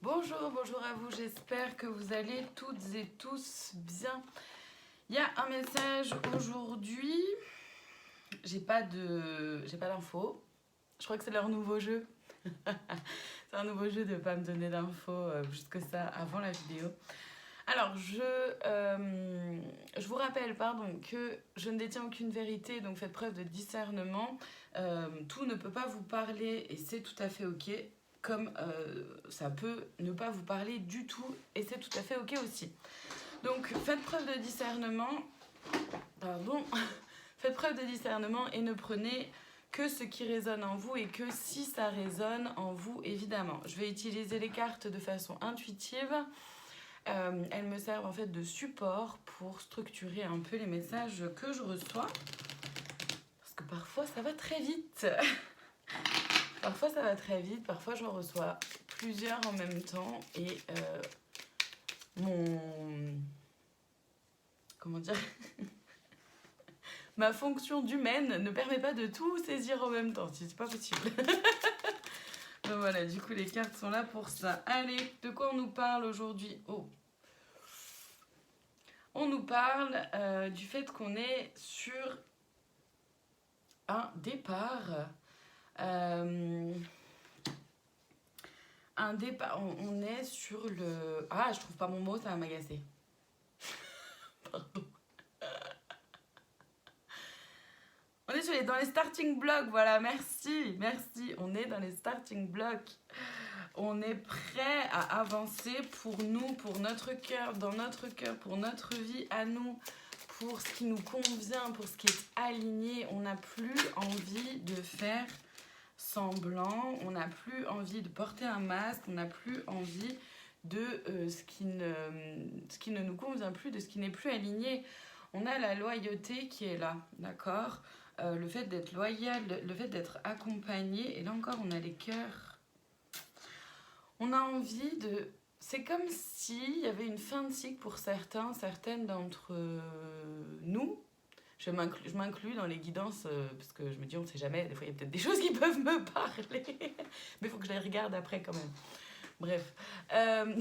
Bonjour, bonjour à vous, j'espère que vous allez toutes et tous bien. Il y a un message aujourd'hui, j'ai pas d'infos, je crois que c'est leur nouveau jeu. C'est un nouveau jeu de pas me donner d'infos jusque ça avant la vidéo. Alors, je vous rappelle que je ne détiens aucune vérité, donc faites preuve de discernement. Tout ne peut pas vous parler et c'est tout à fait ok, comme ça peut ne pas vous parler du tout et c'est tout à fait ok aussi. Donc, faites preuve de discernement. Faites preuve de discernement et ne prenez que ce qui résonne en vous et que si ça résonne en vous, évidemment. Je vais utiliser les cartes de façon intuitive. Elles me servent en fait de support pour structurer un peu les messages que je reçois. Parce que parfois ça va très vite. Parfois ça va très vite, parfois j'en reçois plusieurs en même temps et comment dire ma fonction d'humaine ne permet pas de tout saisir en même temps, c'est pas possible. Donc voilà, du coup les cartes sont là pour ça. Allez, de quoi on nous parle aujourd'hui? On nous parle du fait qu'on est sur un départ. Un départ. On est sur le... Ah, je trouve pas mon mot, ça va m'agacer. Pardon. On est dans les starting blocks, voilà, merci. On est dans les starting blocks. On est prêt à avancer pour nous, pour notre cœur, dans notre cœur, pour notre vie à nous, pour ce qui nous convient, pour ce qui est aligné. On n'a plus envie de faire semblant, on n'a plus envie de porter un masque, on n'a plus envie de ce qui ne nous convient plus, de ce qui n'est plus aligné. On a la loyauté qui est là, d'accord, le fait d'être loyal, le fait d'être accompagné, et là encore on a les cœurs. On a envie de... C'est comme s'il y avait une fin de cycle pour certaines d'entre nous. Je m'inclus dans les guidances parce que je me dis on ne sait jamais, des fois il y a peut-être des choses qui peuvent me parler, mais il faut que je les regarde après quand même. Bref. Parce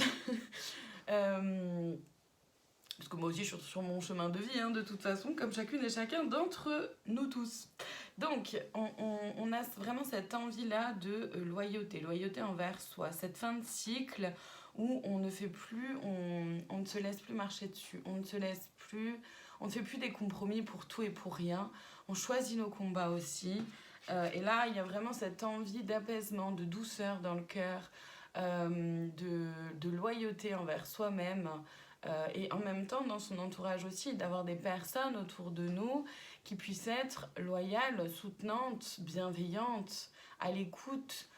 que moi aussi je suis sur mon chemin de vie, hein, de toute façon, comme chacune et chacun d'entre nous tous. Donc on a vraiment cette envie-là de loyauté envers soi, cette fin de cycle où on ne fait plus, on ne se laisse plus marcher dessus, on ne fait plus des compromis pour tout et pour rien, on choisit nos combats aussi. Et là, il y a vraiment cette envie d'apaisement, de douceur dans le cœur, de loyauté envers soi-même, et en même temps dans son entourage aussi, d'avoir des personnes autour de nous qui puissent être loyales, soutenantes, bienveillantes, à l'écoute,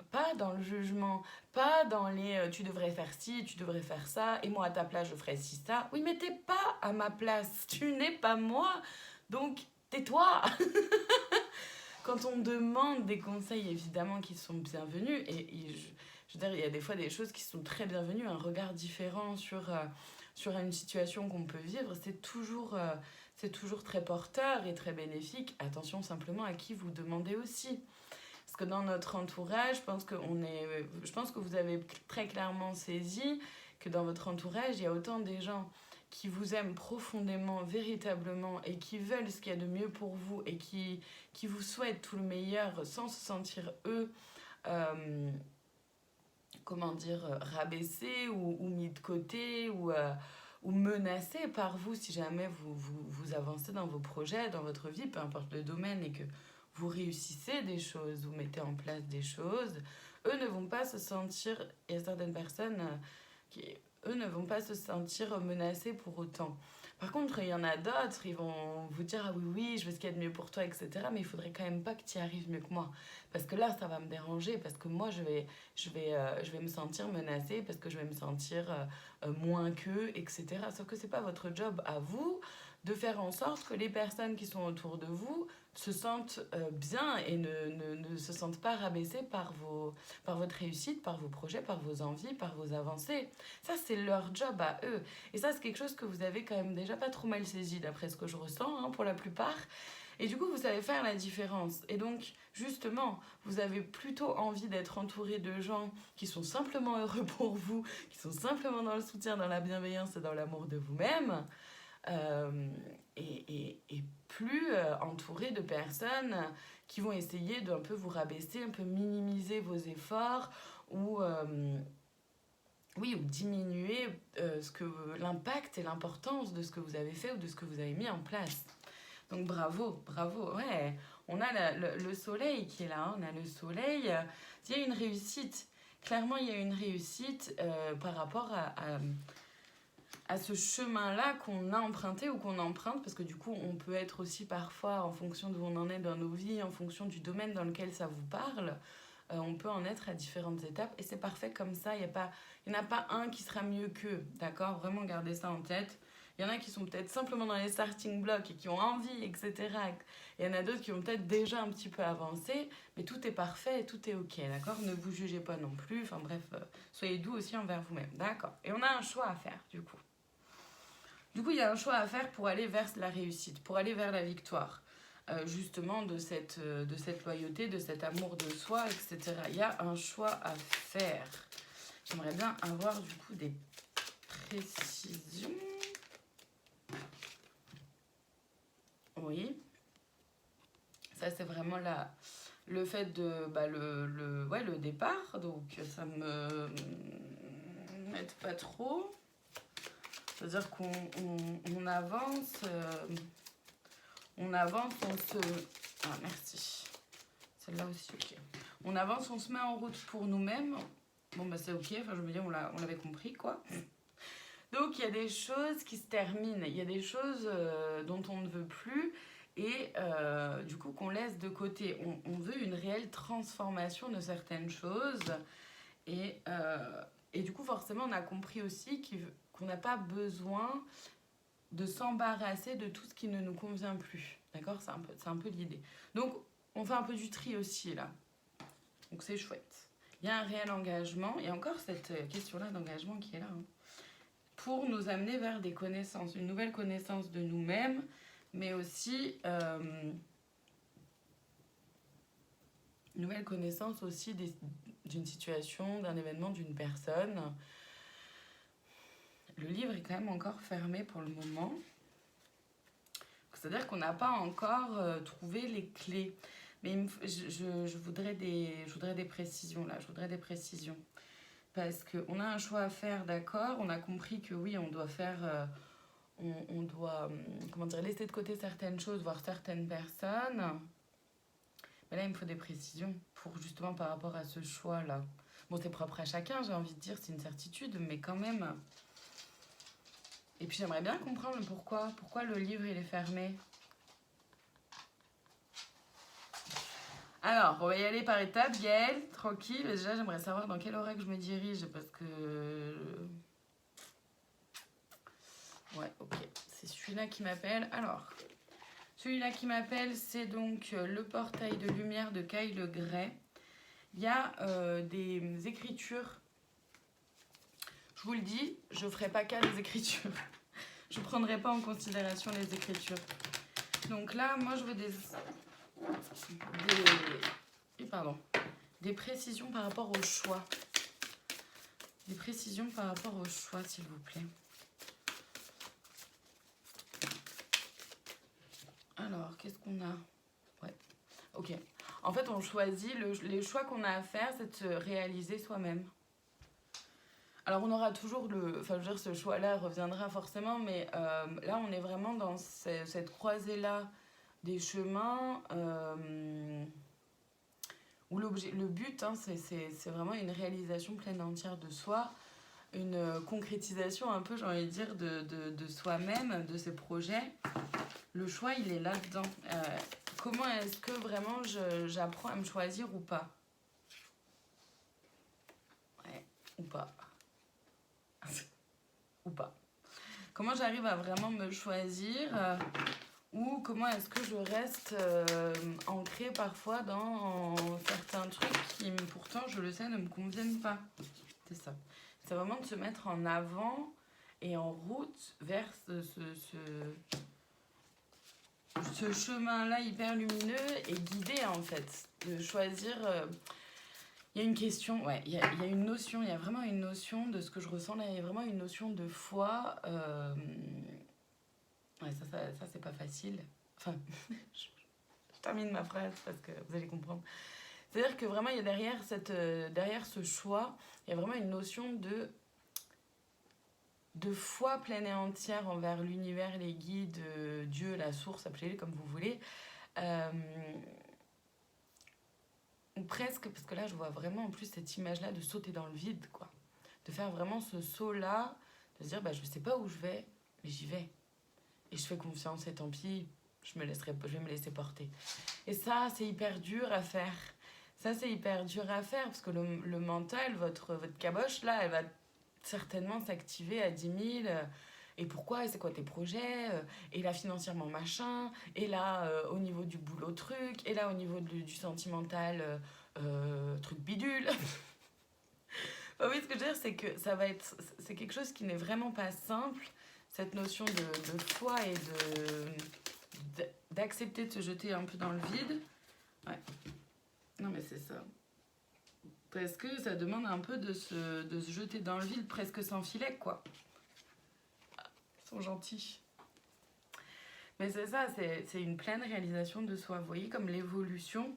pas dans le jugement, pas dans les tu devrais faire ci, tu devrais faire ça, et moi à ta place je ferais ci, ça. Oui, mais t'es pas à ma place, tu n'es pas moi, donc tais-toi. Quand on demande des conseils, évidemment, qui sont bienvenus, je veux dire, il y a des fois des choses qui sont très bienvenues, un regard différent sur une situation qu'on peut vivre, c'est toujours très porteur et très bénéfique. Attention simplement à qui vous demandez aussi. Parce que dans notre entourage, je pense que vous avez très clairement saisi que dans votre entourage, il y a autant des gens qui vous aiment profondément, véritablement, et qui veulent ce qu'il y a de mieux pour vous, et qui vous souhaitent tout le meilleur sans se sentir, eux, rabaissés ou mis de côté, ou menacés par vous si jamais vous avancez dans vos projets, dans votre vie, peu importe le domaine, et que vous réussissez des choses, vous mettez en place des choses, eux ne vont pas se sentir, il y a certaines personnes eux ne vont pas se sentir menacés pour autant. Par contre, il y en a d'autres, ils vont vous dire ah oui, je veux ce qu'il y a de mieux pour toi, etc. Mais il faudrait quand même pas que tu y arrives mieux que moi. Parce que là, ça va me déranger, parce que moi, je vais me sentir menacée, parce que je vais me sentir moins qu'eux, etc. Sauf que c'est pas votre job à vous de faire en sorte que les personnes qui sont autour de vous se sentent bien et ne se sentent pas rabaissées par votre réussite, par vos projets, par vos envies, par vos avancées. Ça, c'est leur job à eux. Et ça, c'est quelque chose que vous avez quand même déjà pas trop mal saisi, d'après ce que je ressens, hein, pour la plupart. Et du coup, vous savez faire la différence. Et donc, justement, vous avez plutôt envie d'être entouré de gens qui sont simplement heureux pour vous, qui sont simplement dans le soutien, dans la bienveillance et dans l'amour de vous-même, et plus entouré de personnes qui vont essayer d'un peu vous rabaisser, un peu minimiser vos efforts, ou oui, ou diminuer l'impact et l'importance de ce que vous avez fait ou de ce que vous avez mis en place. Donc bravo, bravo, ouais. On a le soleil qui est là, hein. On a le soleil. Il y a une réussite. Clairement, il y a une réussite par rapport à ce chemin-là qu'on a emprunté ou qu'on emprunte, parce que du coup, on peut être aussi parfois, en fonction d'où on en est dans nos vies, en fonction du domaine dans lequel ça vous parle, on peut en être à différentes étapes, et c'est parfait comme ça. Il n'y en a pas un qui sera mieux qu'eux, d'accord? Vraiment, gardez ça en tête. Il y en a qui sont peut-être simplement dans les starting blocks et qui ont envie, etc. Et il y en a d'autres qui ont peut-être déjà un petit peu avancé, mais tout est parfait et tout est ok, d'accord? Ne vous jugez pas non plus, enfin bref, soyez doux aussi envers vous-même, d'accord? Et on a un choix à faire, du coup. Du coup, il y a un choix à faire pour aller vers la réussite, pour aller vers la victoire. Justement, de cette loyauté, de cet amour de soi, etc. Il y a un choix à faire. J'aimerais bien avoir, du coup, des précisions. Oui. Ça, c'est vraiment le fait de le départ. Donc, ça me m'aide pas trop. C'est-à-dire qu'on avance, on se... Ah, merci. Celle-là aussi, ok. On avance, on se met en route pour nous-mêmes. Bon, bah c'est ok, enfin je veux dire, on l'avait compris, quoi. Donc, il y a des choses qui se terminent. Il y a des choses dont on ne veut plus et du coup qu'on laisse de côté. On veut une réelle transformation de certaines choses. Et du coup, forcément, on a compris aussi qu'on n'a pas besoin de s'embarrasser de tout ce qui ne nous convient plus. D'accord? C'est un peu l'idée. Donc, on fait un peu du tri aussi, là. Donc, c'est chouette. Il y a un réel engagement. Et encore cette question-là d'engagement qui est là. Hein, pour nous amener vers des connaissances. Une nouvelle connaissance de nous-mêmes, mais aussi... une nouvelle connaissance aussi d'une situation, d'un événement, d'une personne. Le livre est quand même encore fermé pour le moment. C'est-à-dire qu'on n'a pas encore trouvé les clés. Mais je voudrais des précisions là. Je voudrais des précisions. Parce qu'on a un choix à faire, d'accord. On a compris que oui, on doit faire... on doit laisser de côté certaines choses, voir certaines personnes. Mais là, il me faut des précisions pour justement par rapport à ce choix-là. Bon, c'est propre à chacun, j'ai envie de dire, c'est une certitude, mais quand même. Et puis j'aimerais bien comprendre le pourquoi. Pourquoi le livre, il est fermé? Alors, on va y aller par étapes. Gaëlle, tranquille. Déjà, j'aimerais savoir dans quel oracle je me dirige, parce que... Ouais, ok. C'est celui-là qui m'appelle. Alors, celui-là qui m'appelle, c'est donc le portail de lumière de Kyle Gray. Il y a des écritures. Je vous le dis, je ne ferai pas qu'à des écritures. Je ne prendrai pas en considération les écritures. Donc là, moi, je veux des précisions par rapport au choix. Des précisions par rapport au choix, s'il vous plaît. Alors, qu'est-ce qu'on a? Ouais, ok. En fait, on choisit, les choix qu'on a à faire, c'est de se réaliser soi-même. Alors, on aura toujours enfin, je veux dire, ce choix-là reviendra forcément, mais là, on est vraiment dans cette croisée-là des chemins où le but, hein, c'est vraiment une réalisation pleine et entière de soi, une concrétisation un peu, j'ai envie de dire, de soi-même, de ses projets. Le choix, il est là-dedans. Comment est-ce que vraiment j'apprends à me choisir ou pas? Ouais, ou pas. Ou pas. Comment j'arrive à vraiment me choisir ou comment est-ce que je reste ancrée parfois dans certains trucs qui, pourtant, je le sais, ne me conviennent pas. C'est ça. C'est vraiment de se mettre en avant et en route vers ce chemin-là hyper lumineux est guidé en fait. De choisir... il y a une question, ouais, il y a une notion, il y a vraiment une notion de ce que je ressens là, il y a vraiment une notion de foi. Ouais, ça c'est pas facile. Enfin, je termine ma phrase parce que vous allez comprendre. C'est-à-dire que vraiment, il y a derrière ce choix, il y a vraiment une notion de foi pleine et entière envers l'univers, les guides, Dieu, la source, appelez-les comme vous voulez. Ou presque, parce que là, je vois vraiment en plus cette image-là de sauter dans le vide, quoi. De faire vraiment ce saut-là, de se dire, bah, je sais pas où je vais, mais j'y vais. Et je fais confiance, et tant pis, je vais me laisser porter. Et ça, c'est hyper dur à faire. Ça, c'est hyper dur à faire, parce que le mental, votre caboche, là, elle va certainement s'activer à 10 000. Et pourquoi? Et c'est quoi tes projets? Et là, financièrement, machin. Et là, au niveau du boulot, truc. Et là, au niveau du sentimental, truc bidule. Enfin, oui, ce que je veux dire, c'est que c'est quelque chose qui n'est vraiment pas simple. Cette notion de foi et d'accepter de se jeter un peu dans le vide. Ouais. Non, mais c'est ça. Parce que ça demande un peu de se jeter dans le vide presque sans filet, quoi. Ils sont gentils. Mais c'est ça, c'est une pleine réalisation de soi. Vous voyez, comme l'évolution,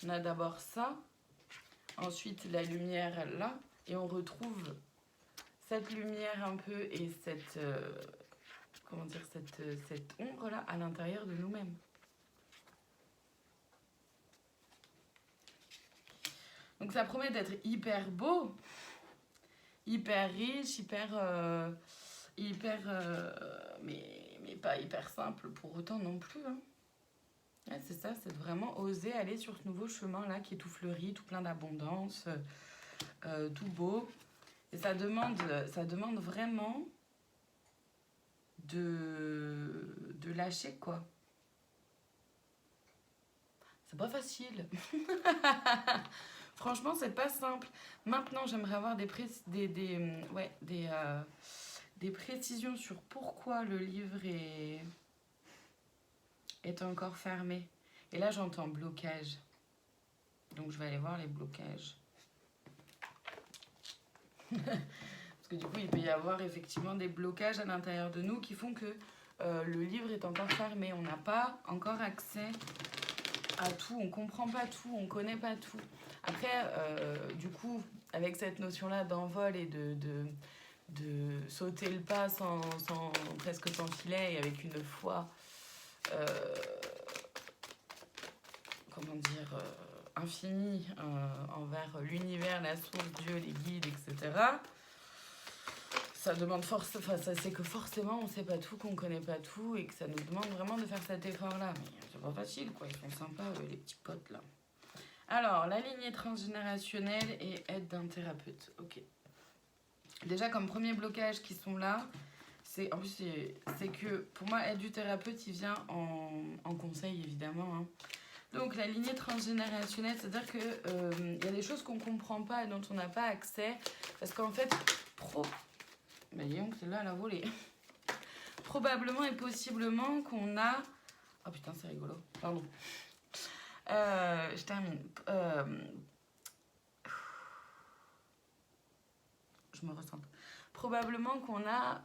on a d'abord ça, ensuite la lumière là, et on retrouve cette lumière un peu et cette, cette ombre là à l'intérieur de nous-mêmes. Donc ça promet d'être hyper beau, hyper riche, mais pas hyper simple pour autant non plus. Hein. Ouais, c'est ça, c'est vraiment oser aller sur ce nouveau chemin-là qui est tout fleuri, tout plein d'abondance, tout beau. Et ça demande vraiment de lâcher, quoi. C'est pas facile. Franchement, c'est pas simple. Maintenant, j'aimerais avoir des précisions sur pourquoi le livre est encore fermé. Et là, j'entends blocage. Donc, je vais aller voir les blocages. Parce que du coup, il peut y avoir effectivement des blocages à l'intérieur de nous qui font que le livre est encore fermé. On n'a pas encore accès à tout, on comprend pas tout, on connaît pas tout. Après, du coup, avec cette notion-là d'envol et de sauter le pas presque sans filet et avec une foi, infinie envers l'univers, la source, Dieu, les guides, etc. Ça demande c'est que forcément on sait pas tout, qu'on connaît pas tout et que ça nous demande vraiment de faire cet effort-là. Mais c'est pas facile, quoi. Ils sont sympas, les petits potes là. Alors, la lignée transgénérationnelle et aide d'un thérapeute. Ok. Déjà, comme premier blocage qui sont là, c'est que pour moi, aide du thérapeute, il vient en conseil, évidemment. Hein. Donc, la lignée transgénérationnelle, c'est-à-dire qu'il y a des choses qu'on comprend pas et dont on n'a pas accès. Parce qu'en fait, mais disons que celle-là, elle a volé. Probablement et possiblement qu'on a... Oh putain, c'est rigolo. Pardon. Je termine. Je me ressens. Probablement qu'on a...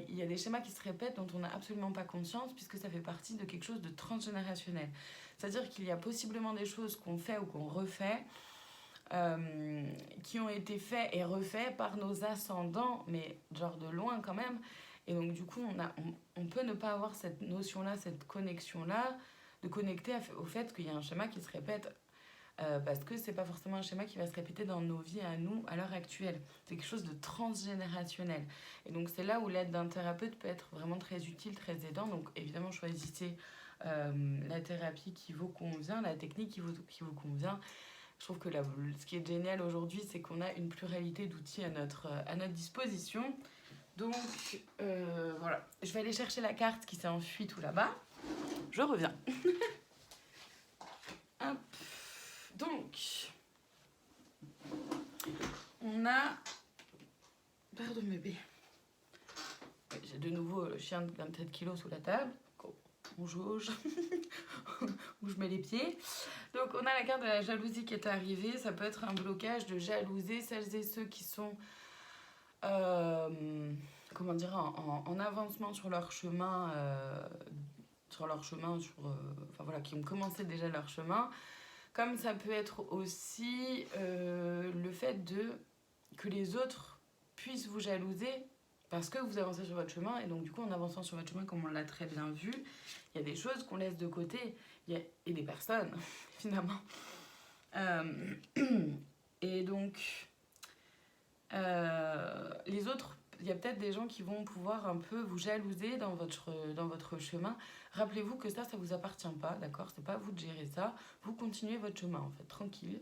Il y a des schémas qui se répètent dont on n'a absolument pas conscience puisque ça fait partie de quelque chose de transgénérationnel. C'est-à-dire qu'il y a possiblement des choses qu'on fait ou qu'on refait qui ont été faits et refaits par nos ascendants, mais genre de loin quand même. Et donc du coup, on peut ne pas avoir cette notion-là, cette connexion-là, de connecter au fait qu'il y a un schéma qui se répète, parce que c'est pas forcément un schéma qui va se répéter dans nos vies à nous, à l'heure actuelle. C'est quelque chose de transgénérationnel. Et donc c'est là où l'aide d'un thérapeute peut être vraiment très utile, très aidant. Donc évidemment, choisissez la thérapie qui vous convient, la technique qui vous convient. Je trouve que ce qui est génial aujourd'hui, c'est qu'on a une pluralité d'outils à notre disposition. Donc, voilà. Je vais aller chercher la carte qui s'est enfuie tout là-bas. Je reviens. Hop. Donc, on a... Pardon, bébé. J'ai de nouveau le chien de 27 kilos sous la table. on jauge, où je mets les pieds. Donc on a la carte de la jalousie qui est arrivée. Ça peut être un blocage de jalouser celles et ceux qui sont comment dire, en avancement sur leur chemin, enfin voilà, qui ont commencé déjà leur chemin. Comme ça peut être aussi le fait que les autres puissent vous jalouser parce que vous avancez sur votre chemin. Et donc du coup, en avançant sur votre chemin, comme on l'a très bien vu, il y a des choses qu'on laisse de côté et des personnes, finalement. Et donc, les autres, il y a peut-être des gens qui vont pouvoir un peu vous jalouser dans votre chemin. Rappelez-vous que ça vous appartient pas, d'accord? C'est pas à vous de gérer ça. Vous continuez votre chemin, en fait, tranquille.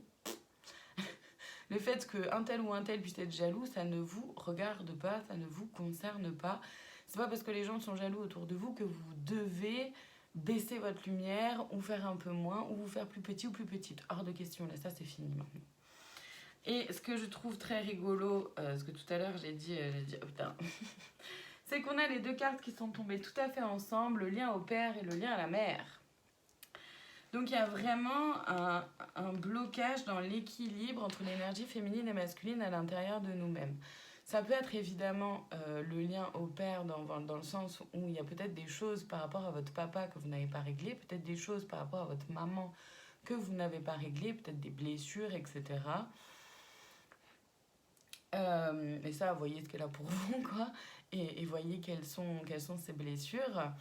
Le fait qu'un tel ou un tel puisse être jaloux, ça ne vous regarde pas, ça ne vous concerne pas. C'est pas parce que les gens sont jaloux autour de vous que vous devez baisser votre lumière ou faire un peu moins ou vous faire plus petit ou plus petite. Hors de question, là, ça c'est fini maintenant. Et ce que je trouve très rigolo, parce que tout à l'heure j'ai dit oh putain, c'est qu'on a les deux cartes qui sont tombées tout à fait ensemble, le lien au père et le lien à la mère. Donc il y a vraiment un blocage dans l'équilibre entre l'énergie féminine et masculine à l'intérieur de nous-mêmes. Ça peut être évidemment le lien au père dans le sens où il y a peut-être des choses par rapport à votre papa que vous n'avez pas réglées, peut-être des choses par rapport à votre maman que vous n'avez pas réglées, peut-être des blessures, etc. Et ça, voyez ce qu'elle a pour vous, quoi. Et voyez quelles sont ces blessures.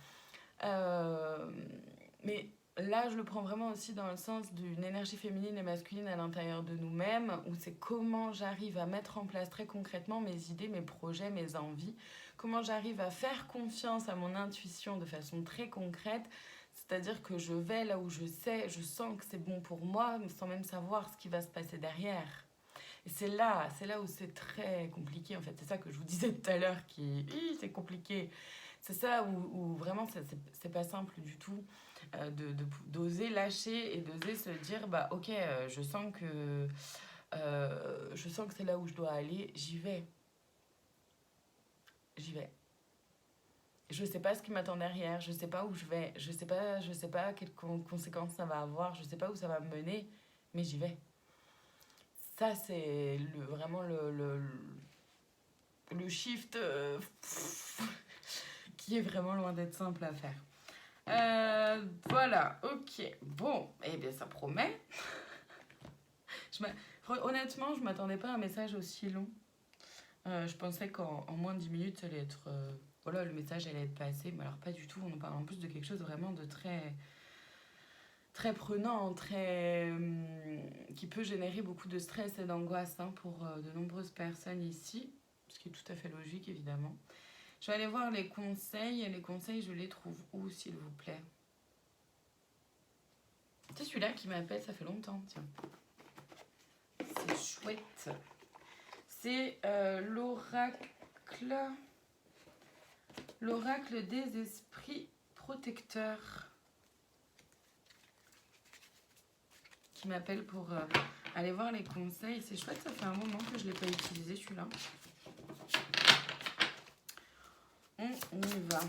Mais là, je le prends vraiment aussi dans le sens d'une énergie féminine et masculine à l'intérieur de nous-mêmes, où c'est comment j'arrive à mettre en place très concrètement mes idées, mes projets, mes envies, comment j'arrive à faire confiance à mon intuition de façon très concrète, c'est-à-dire que je vais là où je sens que c'est bon pour moi, sans même savoir ce qui va se passer derrière. Et c'est là où c'est très compliqué, en fait. C'est ça que je vous disais tout à l'heure, c'est compliqué. C'est ça où vraiment, c'est pas simple du tout d'oser lâcher et d'oser se dire, bah ok, je sens que c'est là où je dois aller, j'y vais. Je sais pas ce qui m'attend derrière, je sais pas où je vais, je sais pas quelles conséquences ça va avoir, je sais pas où ça va me mener, mais j'y vais. Ça, c'est vraiment le shift qui est vraiment loin d'être simple à faire. Voilà, ok. Bon, eh bien, ça promet. Honnêtement, je m'attendais pas à un message aussi long. Je pensais qu'en moins de 10 minutes, ça allait être... voilà, le message allait être passé, mais alors pas du tout. On parle en plus de quelque chose vraiment de très prenant, qui peut générer beaucoup de stress et d'angoisse pour de nombreuses personnes ici, ce qui est tout à fait logique évidemment. Je vais aller voir les conseils. Les conseils, je les trouve où, s'il vous plaît? C'est celui-là qui m'appelle, ça fait longtemps, tiens. C'est chouette. C'est l'oracle des esprits protecteurs, qui m'appelle pour aller voir les conseils. C'est chouette, ça fait un moment que je ne l'ai pas utilisé celui-là. On y va.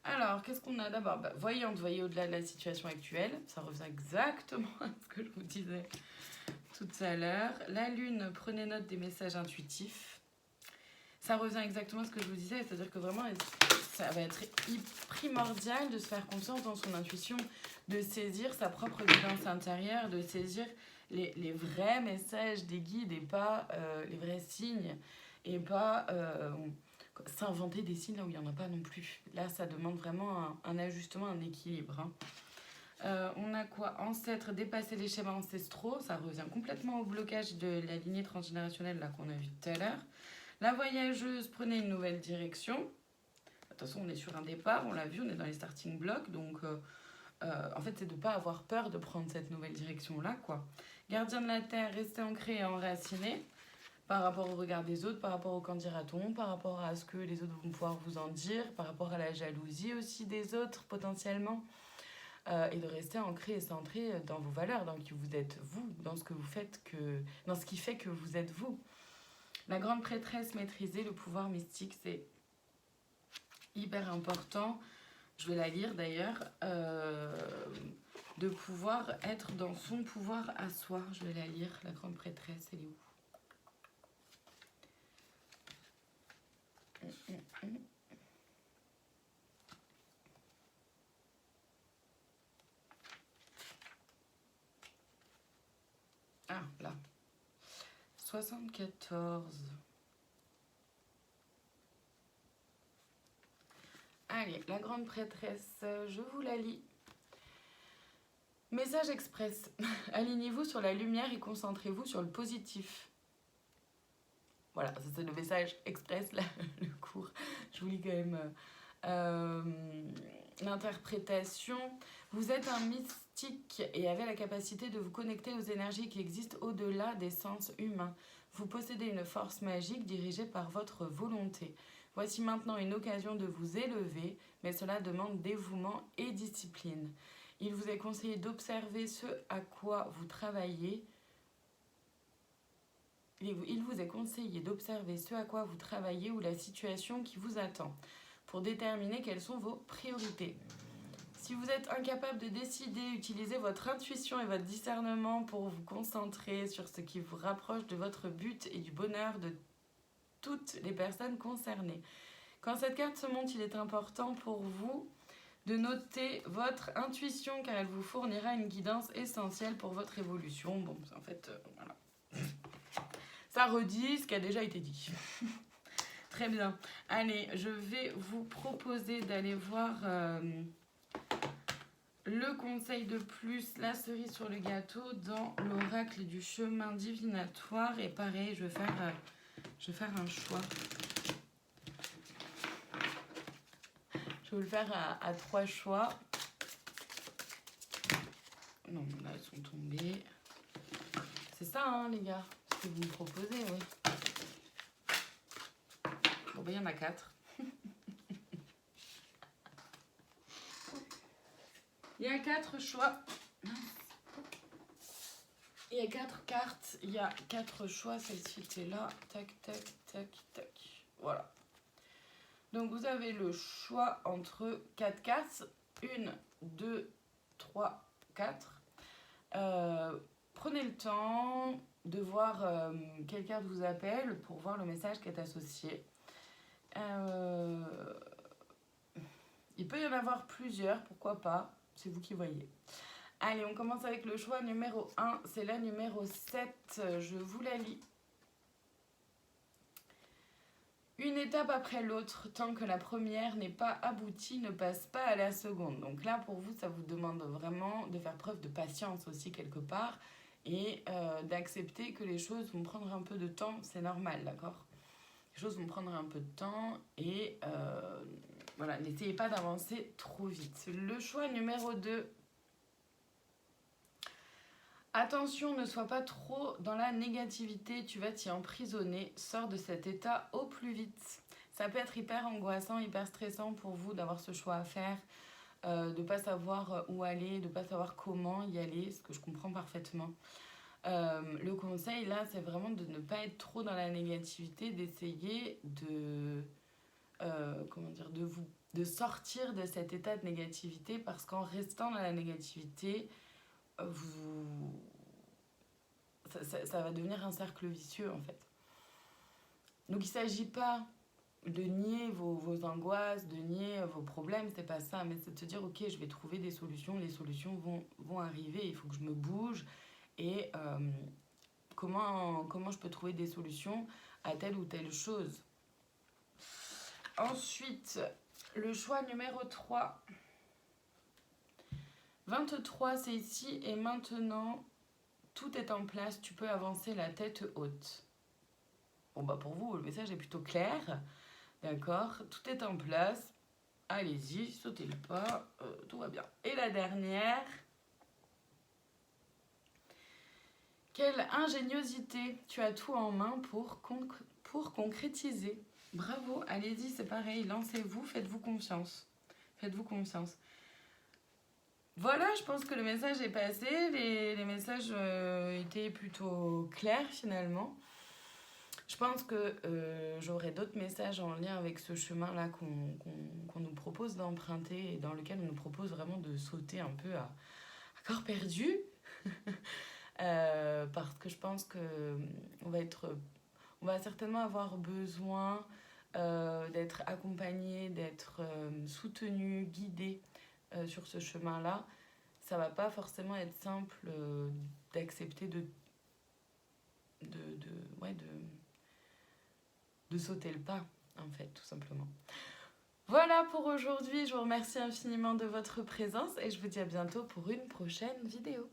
Alors, qu'est-ce qu'on a d'abord? Voyante, voyez au-delà de la situation actuelle. Ça revient exactement à ce que je vous disais tout à l'heure. La lune, prenez note des messages intuitifs. Ça revient exactement à ce que je vous disais, c'est-à-dire que vraiment, ça va être primordial de se faire confiance dans son intuition, de saisir sa propre guidance intérieure, de saisir les vrais messages des guides et pas les vrais signes, et pas s'inventer des signes là où il n'y en a pas non plus. Là, ça demande vraiment un ajustement, un équilibre. On a quoi? Ancêtres, dépasser les schémas ancestraux, ça revient complètement au blocage de la lignée transgénérationnelle là qu'on a vu tout à l'heure. La voyageuse, prenez une nouvelle direction. De toute façon, on est sur un départ, on l'a vu, on est dans les starting blocks. Donc, en fait, c'est de ne pas avoir peur de prendre cette nouvelle direction-là, quoi. Gardien de la Terre, restez ancré et enraciné par rapport au regard des autres, par rapport au qu'en dira-t-on, par rapport à ce que les autres vont pouvoir vous en dire, par rapport à la jalousie aussi des autres, potentiellement. Et de rester ancré et centré dans vos valeurs, dans qui vous êtes vous, dans ce que vous faites, dans ce qui fait que vous êtes vous. La grande prêtresse maîtrisée, le pouvoir mystique, c'est hyper important. Je vais la lire d'ailleurs. De pouvoir être dans son pouvoir à soi. Je vais la lire. La grande prêtresse, elle est où? Ah, là. 74. Allez, la grande prêtresse, je vous la lis. Message express. Alignez-vous sur la lumière et concentrez-vous sur le positif. Voilà, ça c'est le message express, là, le cours. Je vous lis quand même l'interprétation. Vous êtes un mystique et avez la capacité de vous connecter aux énergies qui existent au-delà des sens humains. Vous possédez une force magique dirigée par votre volonté. Voici maintenant une occasion de vous élever, mais cela demande dévouement et discipline. Il vous est conseillé d'observer ce à quoi vous travaillez. Il vous est conseillé d'observer ce à quoi vous travaillez ou la situation qui vous attend pour déterminer quelles sont vos priorités. Si vous êtes incapable de décider, utilisez votre intuition et votre discernement pour vous concentrer sur ce qui vous rapproche de votre but et du bonheur de toutes les personnes concernées. Quand cette carte se monte, il est important pour vous de noter votre intuition car elle vous fournira une guidance essentielle pour votre évolution. Bon, en fait, voilà. Ça redit ce qui a déjà été dit. Très bien. Allez, je vais vous proposer d'aller voir le conseil de plus, la cerise sur le gâteau dans l'oracle du chemin divinatoire. Et pareil, je vais faire un choix. Je vais le faire à 3 choix. Non, là, elles sont tombées. C'est ça, hein, les gars, ce que vous me proposez, oui. Bon, ben, il y en a 4. Il y a 4 choix. Il y a 4 cartes. Il y a 4 choix. Celle-ci était là. Tac, tac, tac, tac. Voilà. Donc, vous avez le choix entre 4 cartes. 1, 2, 3, 4. Prenez le temps de voir quelle carte vous appelle pour voir le message qui est associé. Il peut y en avoir plusieurs, pourquoi pas, c'est vous qui voyez. Allez, on commence avec le choix numéro 1, c'est la numéro 7, je vous la lis. Une étape après l'autre, tant que la première n'est pas aboutie, ne passe pas à la seconde. Donc là, pour vous, ça vous demande vraiment de faire preuve de patience aussi quelque part et d'accepter que les choses vont prendre un peu de temps, c'est normal, d'accord ? Les choses vont prendre un peu de temps et voilà, n'essayez pas d'avancer trop vite. Le choix numéro 2. Attention, ne sois pas trop dans la négativité, tu vas t'y emprisonner. Sors de cet état au plus vite. Ça peut être hyper angoissant, hyper stressant pour vous d'avoir ce choix à faire, de ne pas savoir où aller, de ne pas savoir comment y aller, ce que je comprends parfaitement. Le conseil là, c'est vraiment de ne pas être trop dans la négativité, d'essayer de sortir de cet état de négativité parce qu'en restant dans la négativité, ça va devenir un cercle vicieux en fait. Donc il ne s'agit pas de nier vos angoisses, de nier vos problèmes, c'est pas ça, mais c'est de se dire ok, je vais trouver des solutions, les solutions vont arriver, il faut que je me bouge et comment je peux trouver des solutions à telle ou telle chose. Ensuite, le choix numéro 3. 23, c'est ici et maintenant, tout est en place, tu peux avancer la tête haute. Bon, bah pour vous, le message est plutôt clair, d'accord ? Tout est en place, allez-y, sautez le pas, tout va bien. Et la dernière, quelle ingéniosité, tu as tout en main pour concrétiser. Bravo, allez-y, c'est pareil, lancez-vous, faites-vous confiance. Faites-vous confiance. Voilà, je pense que le message est passé, les messages étaient plutôt clairs finalement. Je pense que j'aurai d'autres messages en lien avec ce chemin-là qu'on nous propose d'emprunter et dans lequel on nous propose vraiment de sauter un peu à corps perdu. Parce que je pense que on va certainement avoir besoin d'être accompagné, d'être soutenu, guidé sur ce chemin-là. Ça va pas forcément être simple d'accepter ouais, de sauter le pas, en fait, tout simplement. Voilà pour aujourd'hui, je vous remercie infiniment de votre présence et je vous dis à bientôt pour une prochaine vidéo.